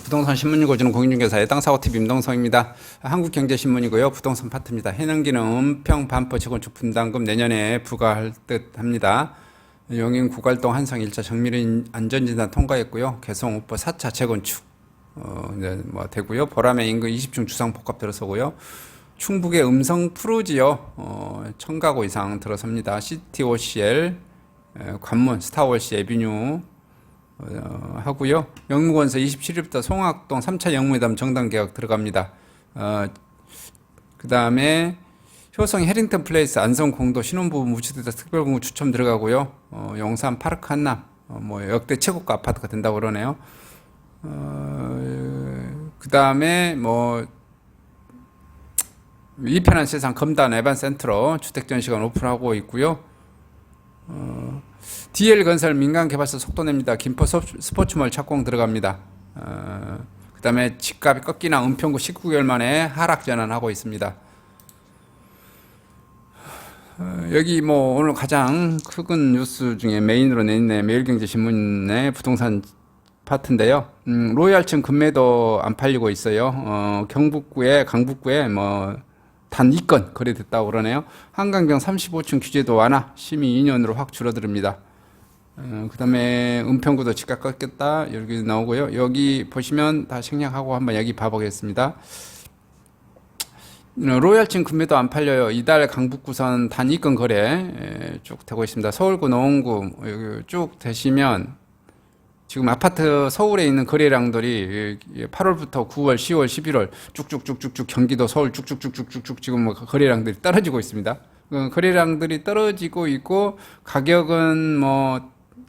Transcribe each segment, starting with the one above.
부동산 신문 읽어주는 공인중개사의 땅사고TV 임동성입니다. 한국경제신문이고요. 부동산 파트입니다. 해넘기는 은평 반포 재건축 분담금 내년에 부과할 듯 합니다. 용인 구갈동 한성 1차 정밀 안전진단 통과했고요. 개성 우포 4차 재건축 이제 되고요. 보라매 인근 20층 주상 복합 들어서고요. 충북의 음성 푸르지오 청가구 이상 들어섭니다. 시티 OCL 관문 스타월시 에비뉴 하고요. 영무건설 27일부터 송악동 3차 영무회담 정당 계약 들어갑니다. 그 다음에 효성 해링턴 플레이스 안성 공도 신혼부부 무주택자 특별공급 추첨 들어가고요. 용산 파르크 한남 역대 최고가 아파트가 된다고 그러네요. 그 다음에 이편한 세상 검단 에반센트로 주택전시관 오픈하고 있고요. DL건설 민간개발사 속도냅니다. 김포 스포츠몰 착공 들어갑니다. 그 다음에 집값이 꺾이나 은평구 19개월 만에 하락 전환하고 있습니다. 여기 오늘 가장 큰 뉴스 중에 메인으로 내있네 매일경제신문의 부동산 파트인데요. 로얄층 금매도 안 팔리고 있어요. 경북구에 강북구에 단 2건 거래됐다고 그러네요. 한강변 35층 규제도 완화, 심의 2년으로 확 줄어듭니다. 그 다음에 은평구도 집값 꺾였다. 여기 나오고요. 여기 보시면 다 생략하고 한번 여기 봐보겠습니다. 로얄층 금매도 안 팔려요. 이달 강북구선 단 2건 거래 쭉 되고 있습니다. 서울구 노원구 여기 쭉 되시면 지금 아파트 서울에 있는 거래량들이 8월부터 9월, 10월, 11월 쭉쭉쭉쭉쭉 경기도 서울 쭉쭉쭉쭉쭉 지금 거래량들이 떨어지고 있습니다. 거래량들이 떨어지고 있고 가격은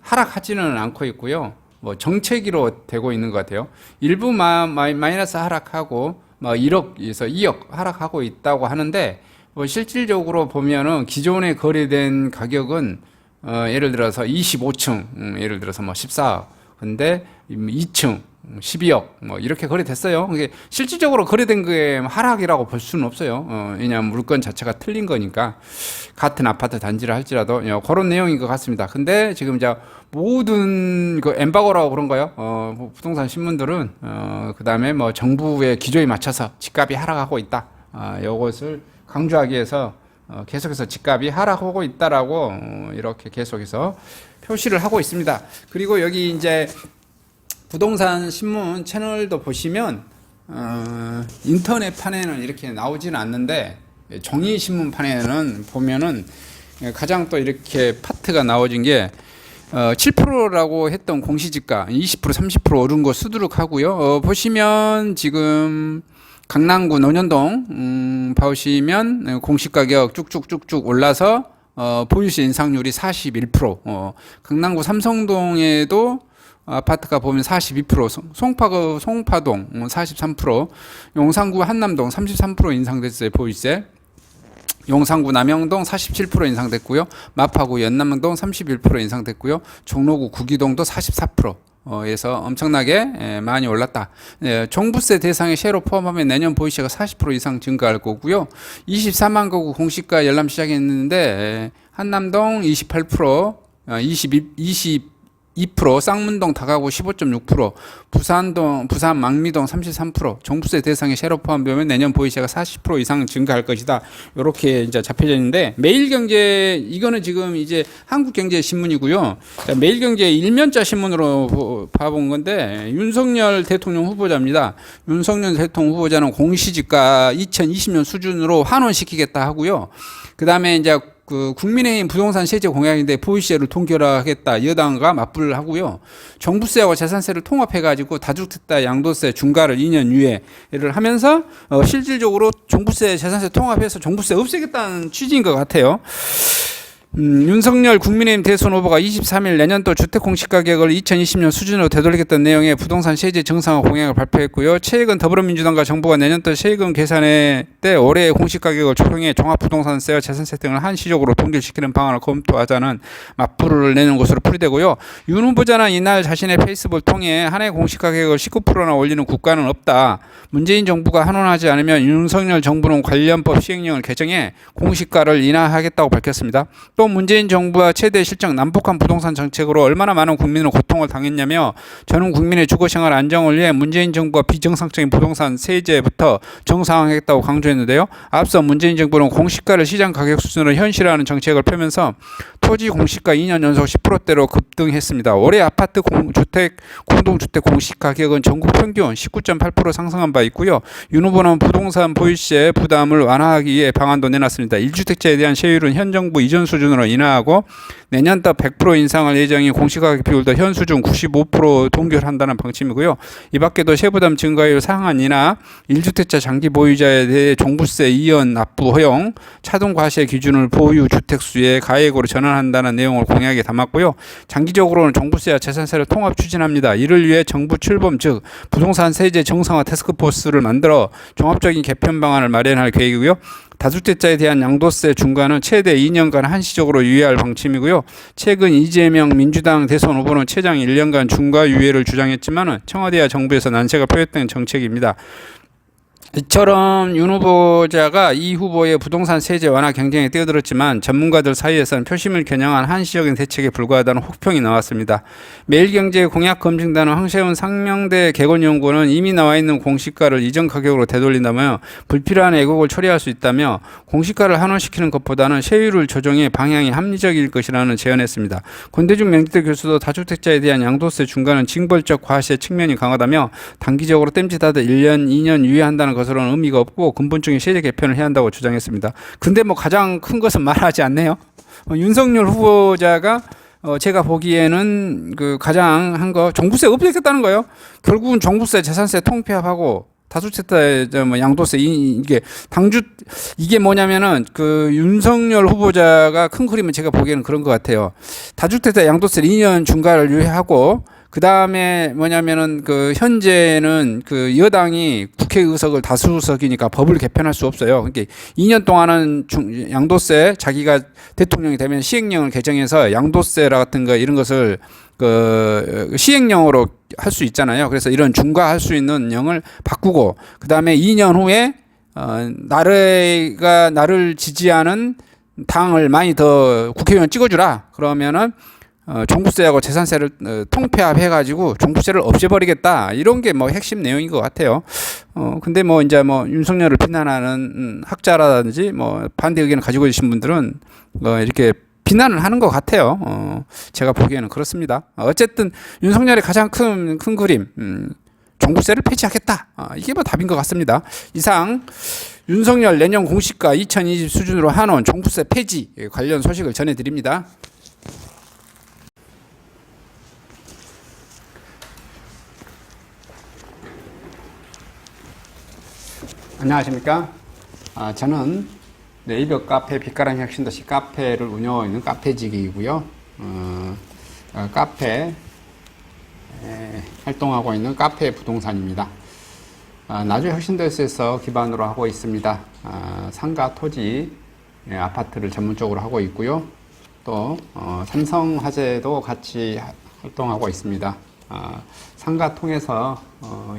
하락하지는 않고 있고요. 정체기로 되고 있는 것 같아요. 일부 마이너스 하락하고 1억에서 2억 하락하고 있다고 하는데 실질적으로 보면은 기존에 거래된 가격은 예를 들어서 25층 예를 들어서 14억 근데 2층 12억 이렇게 거래됐어요. 이게 실질적으로 거래된 거에 하락이라고 볼 수는 없어요. 왜냐하면 물건 자체가 틀린 거니까 같은 아파트 단지를 할지라도 그런 내용인 것 같습니다. 근데 지금 이제 모든 그 엠바고라고 그런가요? 부동산 신문들은 그 다음에 정부의 기조에 맞춰서 집값이 하락하고 있다. 이것을 강조하기 위해서 계속해서 집값이 하락하고 있다라고 이렇게 계속해서 표시를 하고 있습니다. 그리고 여기 이제 부동산 신문 채널도 보시면 인터넷판에는 이렇게 나오지는 않는데 종이신문판에는 보면은 가장 또 이렇게 파트가 나와진 게 7%라고 했던 공시지가 20% 30% 오른 거 수두룩하고요. 보시면 지금 강남구 논현동 보시면 공시가격 쭉쭉쭉쭉 올라서 보유세 인상률이 41%, 강남구 삼성동에도 아파트가 보면 42%, 송파동 43%, 용산구 한남동 33% 인상됐어요, 보유세. 용산구 남영동 47% 인상됐고요. 마파구 연남동 31% 인상됐고요. 종로구 구기동도 44%. 에서 엄청나게 많이 올랐다. 종부세 대상의 쉐로 포함하면 내년 보유세가 40% 이상 증가할 거고요. 24만 가구 공시가 열람 시작했는데 한남동 28%, 22%, 쌍문동 다가구 15.6%, 부산 망미동 33%, 종부세 대상의 쉐로 포함되면 내년 보유세가 40% 이상 증가할 것이다. 이렇게 이제 잡혀져 있는데 매일경제 이거는 지금 이제 한국경제신문이고요. 매일경제 일면자 신문으로 봐본 건데 윤석열 대통령 후보자입니다. 윤석열 대통령 후보자는 공시지가 2020년 수준으로 환원시키겠다 하고요. 그 다음에 이제 국민의힘 부동산 세제 공약인데 보유세를 통결하겠다 여당과 맞불을 하고요. 종부세하고 재산세를 통합해가지고 다주택자 양도세 중과를 2년 유예를 하면서 실질적으로 종부세 재산세 통합해서 종부세 없애겠다는 취지인 것 같아요. 윤석열 국민의힘 대선 후보가 23일 내년도 주택 공시가격을 2020년 수준으로 되돌리겠다는 내용의 부동산 세제 정상화 공약을 발표했고요. 최근 더불어민주당과 정부가 내년도 세금 계산회 때 올해의 공시가격을 적용해 종합부동산세와 재산세 등을 한시적으로 동결시키는 방안을 검토하자는 맞불을 내는 것으로 풀이되고요. 윤 후보자는 이날 자신의 페이스북을 통해 한 해 공시가격을 19%나 올리는 국가는 없다. 문재인 정부가 환원하지 않으면 윤석열 정부는 관련법 시행령을 개정해 공시가를 인하하겠다고 밝혔습니다. 또 문재인 정부와 최대 실정 난폭한 부동산 정책으로 얼마나 많은 국민은 고통을 당했냐며 저는 국민의 주거생활 안정을 위해 문재인 정부가 비정상적인 부동산 세제부터 정상화하겠다고 강조했는데요. 앞서 문재인 정부는 공시가를 시장 가격 수준으로 현실화하는 정책을 펴면서 토지 공시가 2년 연속 10%대로 급등했습니다. 올해 아파트 공동주택 공시가격은 전국 평균 19.8% 상승한 바 있고요. 윤 후보는 부동산 보유세 부담을 완화하기 위해 방안도 내놨습니다. 1주택자에 대한 세율은 현 정부 이전 수준으로 인하하고 내년도 100% 인상할 예정인 공시가격 비율도 현 수준 95% 동결한다는 방침이고요. 이 밖에도 세부담 증가율 상한 인하, 1주택자 장기 보유자에 대해 종부세 이연 납부 허용, 차등 과세 기준을 보유 주택수의 가액으로 전환한다는 내용을 공약에 담았고요. 장기적으로는 종부세와 재산세를 통합 추진합니다. 이를 위해 정부 출범 즉 부동산 세제 정상화 태스크포스를 만들어 종합적인 개편 방안을 마련할 계획이고요. 다주택자에 대한 양도세 중과는 최대 2년간 한시적으로 유예할 방침이고요. 최근 이재명 민주당 대선 후보는 최장 1년간 중과 유예를 주장했지만 청와대와 정부에서 난색을 표했던 정책입니다. 이처럼 윤 후보자가 이 후보의 부동산 세제 완화 경쟁에 뛰어들었지만 전문가들 사이에서는 표심을 겨냥한 한시적인 대책에 불과하다는 혹평이 나왔습니다. 매일경제 공약검증단은 황세훈 상명대 개건연구원은 이미 나와 있는 공시가를 이전 가격으로 되돌린다며 불필요한 왜곡을 처리할 수 있다며 공시가를 환원시키는 것보다는 세율을 조정해 방향이 합리적일 것이라는 제언했습니다. 권대중 명지대 교수도 다주택자에 대한 양도세 중과는 징벌적 과세 측면이 강하다며 단기적으로 땜짓하듯 1년, 2년 유예한다는 것으로는 의미가 없고 근본적인 세제 개편을 해야 한다고 주장했습니다. 근데 뭐 가장 큰 것은 말하지 않네요. 윤석열 후보자가 제가 보기에는 그 가장 한 거 종부세 없애겠다는 거예요. 결국은 종부세, 재산세 통폐합하고 다주택자 뭐 양도세 이게 뭐냐면은 그 윤석열 후보자가 큰 그림은 제가 보기에는 그런 것 같아요. 다주택자 양도세 2년 중과를 유예하고 그 다음에 뭐냐면은 그 현재는 그 여당이 국회 의석을 다수석이니까 법을 개편할 수 없어요. 그러니까 2년 동안은 양도세 자기가 대통령이 되면 시행령을 개정해서 양도세 같은 거 이런 것을 그 시행령으로 할 수 있잖아요. 그래서 이런 중과할 수 있는 령을 바꾸고 그 다음에 2년 후에 나를 지지하는 당을 많이 더 국회의원 찍어주라. 그러면은 종부세하고 재산세를 통폐합해가지고 종부세를 없애버리겠다. 이런 게 뭐 핵심 내용인 것 같아요. 근데 뭐 이제 뭐 윤석열을 비난하는 학자라든지 뭐 반대 의견을 가지고 계신 분들은 이렇게 비난을 하는 것 같아요. 제가 보기에는 그렇습니다. 어쨌든 윤석열의 가장 큰 그림, 종부세를 폐지하겠다. 이게 뭐 답인 것 같습니다. 이상 윤석열 내년 공시가 2020 수준으로 한원 종부세 폐지 관련 소식을 전해드립니다. 안녕하십니까. 저는 네이버 카페 빛가람 혁신도시 카페를 운영하고 있는 카페직이고요. 카페 활동하고 있는 카페 부동산입니다. 나주 혁신도시에서 기반으로 하고 있습니다. 상가 토지 아파트를 전문적으로 하고 있고요. 또 삼성화재도 같이 활동하고 있습니다. 상가 통해서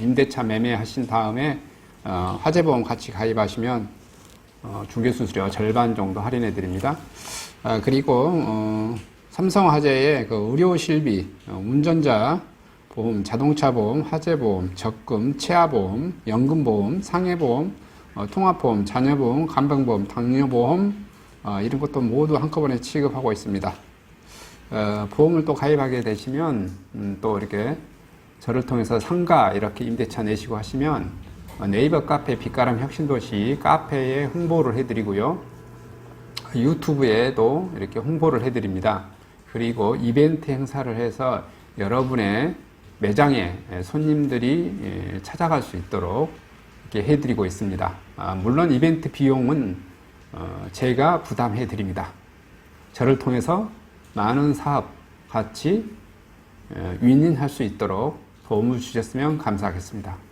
임대차 매매하신 다음에 화재보험 같이 가입하시면 중개수수료 절반 정도 할인해 드립니다. 그리고 삼성화재의 그 의료실비, 운전자 보험, 자동차 보험, 화재보험, 적금, 치아보험, 연금보험, 상해보험, 통합보험, 자녀보험, 간병보험, 당뇨보험 이런 것도 모두 한꺼번에 취급하고 있습니다. 보험을 또 가입하게 되시면 또 이렇게 저를 통해서 상가 이렇게 임대차 내시고 하시면 네이버 카페 빛가람 혁신도시 카페에 홍보를 해드리고요. 유튜브에도 이렇게 홍보를 해드립니다. 그리고 이벤트 행사를 해서 여러분의 매장에 손님들이 찾아갈 수 있도록 이렇게 해드리고 있습니다. 물론 이벤트 비용은 제가 부담해 드립니다. 저를 통해서 많은 사업 같이 윈윈할 수 있도록 도움을 주셨으면 감사하겠습니다.